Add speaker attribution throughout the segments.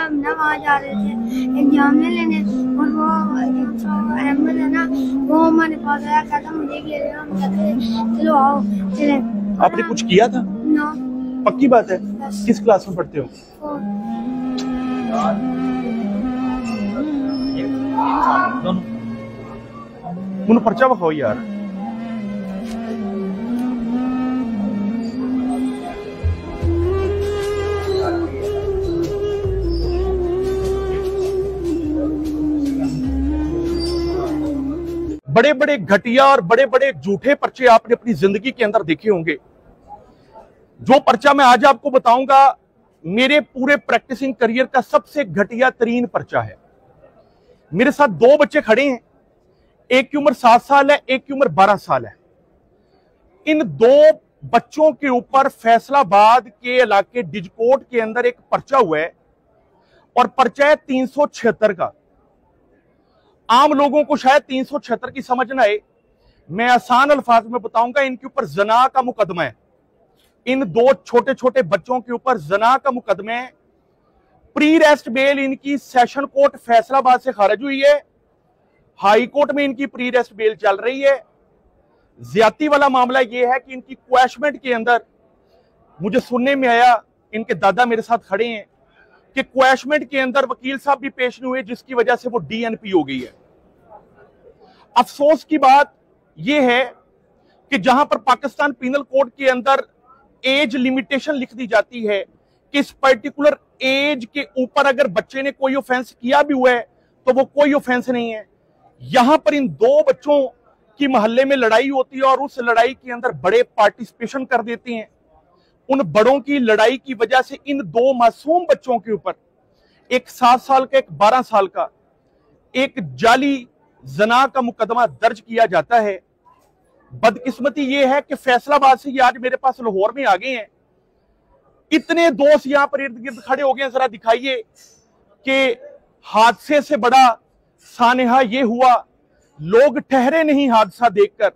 Speaker 1: हम ना वहाँ जा रहे थे एग्जाम लेने, और वो अहमद है ना, वो हमारे पास आया, कहता मुझे ले रहे हो, हम कहते चलो आओ चले।
Speaker 2: आपने कुछ किया था?
Speaker 1: ना।
Speaker 2: पक्की बात है? किस क्लास में पढ़ते हो? मुन पर्चा बखाओ यार। बड़े बड़े घटिया और बड़े बड़े झूठे पर्चे आपने अपनी जिंदगी के अंदर देखे होंगे। जो पर्चा मैं आज आपको बताऊंगा मेरे पूरे प्रैक्टिसिंग करियर का सबसे घटिया तरीन पर्चा है। मेरे साथ दो बच्चे खड़े हैं, एक की उम्र 7 साल है, एक की उम्र 12 साल है। इन दो बच्चों के ऊपर फैसलाबाद के इलाके डिजकोट के अंदर एक पर्चा हुआ है, और पर्चा है 376 का। आम लोगों को शायद 376 की समझ ना आए, मैं आसान अल्फाज में बताऊंगा। इनके ऊपर जना का मुकदमा है। इन दो छोटे छोटे बच्चों के ऊपर जना का मुकदमा है। प्री रेस्ट बेल इनकी सेशन कोर्ट फैसलाबाद से खारिज हुई है, हाई कोर्ट में इनकी प्री रेस्ट बेल चल रही है। ज्यादती वाला मामला यह है कि इनकी क्वैशमेंट के अंदर मुझे सुनने में आया, इनके दादा मेरे साथ खड़े हैं, कि क्वैशमेंट के अंदर वकील साहब भी पेश नहीं हुए, जिसकी वजह से वो डीएनपी हो गई है। अफसोस की बात यह है कि जहां पर पाकिस्तान पीनल कोड के अंदर एज लिमिटेशन लिख दी जाती है कि इस पर्टिकुलर एज के ऊपर अगर बच्चे ने कोई ऑफेंस किया भी हुआ है तो वो कोई ऑफेंस नहीं है। यहां पर इन दो बच्चों की मोहल्ले में लड़ाई होती है, और उस लड़ाई के अंदर बड़े पार्टिसिपेशन कर देते हैं। उन बड़ों की लड़ाई की वजह से इन दो मासूम बच्चों के ऊपर, एक 7 साल का, एक 12 साल का, एक जाली जना का मुकदमा दर्ज किया जाता है। बदकिस्मती यह है कि फैसलाबाद से ये आज मेरे पास लाहौर में आ गए हैं। इतने दोस्त यहां पर इर्द गिर्द खड़े हो गए। जरा दिखाइए कि हादसे से बड़ा सानेहा यह हुआ, लोग ठहरे नहीं हादसा देखकर,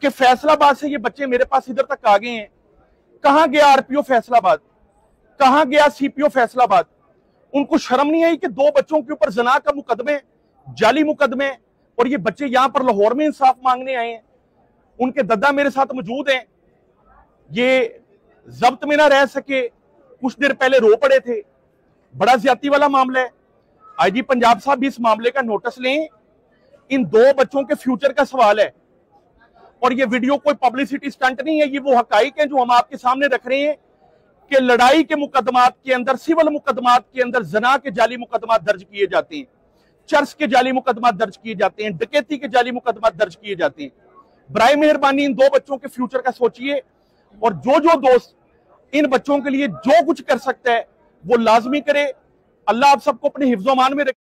Speaker 2: कि फैसलाबाद से ये बच्चे मेरे पास इधर तक आ गए हैं। कहां गया आरपीओ फैसलाबाद, कहां गया सीपीओ फैसलाबाद? उनको शर्म नहीं आई कि दो बच्चों के ऊपर जना का मुकदमे, जाली मुकदमे, और ये बच्चे यहां पर लाहौर में इंसाफ मांगने आए हैं। उनके दादा मेरे साथ मौजूद हैं। ये जब्त में ना रह सके, कुछ देर पहले रो पड़े थे। बड़ा ज्यादती वाला मामला है। आईजी पंजाब साहब भी इस मामले का नोटिस लें। इन दो बच्चों के फ्यूचर का सवाल है, और ये वीडियो कोई पब्लिसिटी स्टंट नहीं है, ये वो हकाइक है जो हम आपके सामने रख रहे हैं कि लड़ाई के मुकदमात के अंदर, सिविल मुकदमात के अंदर जना के जाली मुकदमात दर्ज किए जाते हैं, चर्च के जाली मुकदमात दर्ज किए जाते हैं, डकैती के जाली मुकदमात दर्ज किए जाते हैं। बराए मेहरबानी इन दो बच्चों के फ्यूचर का सोचिए, और जो जो दोस्त इन बच्चों के लिए जो कुछ कर सकता है वो लाजमी करे। अल्लाह आप सबको अपने हिफ्ज़ो-मान में रखे।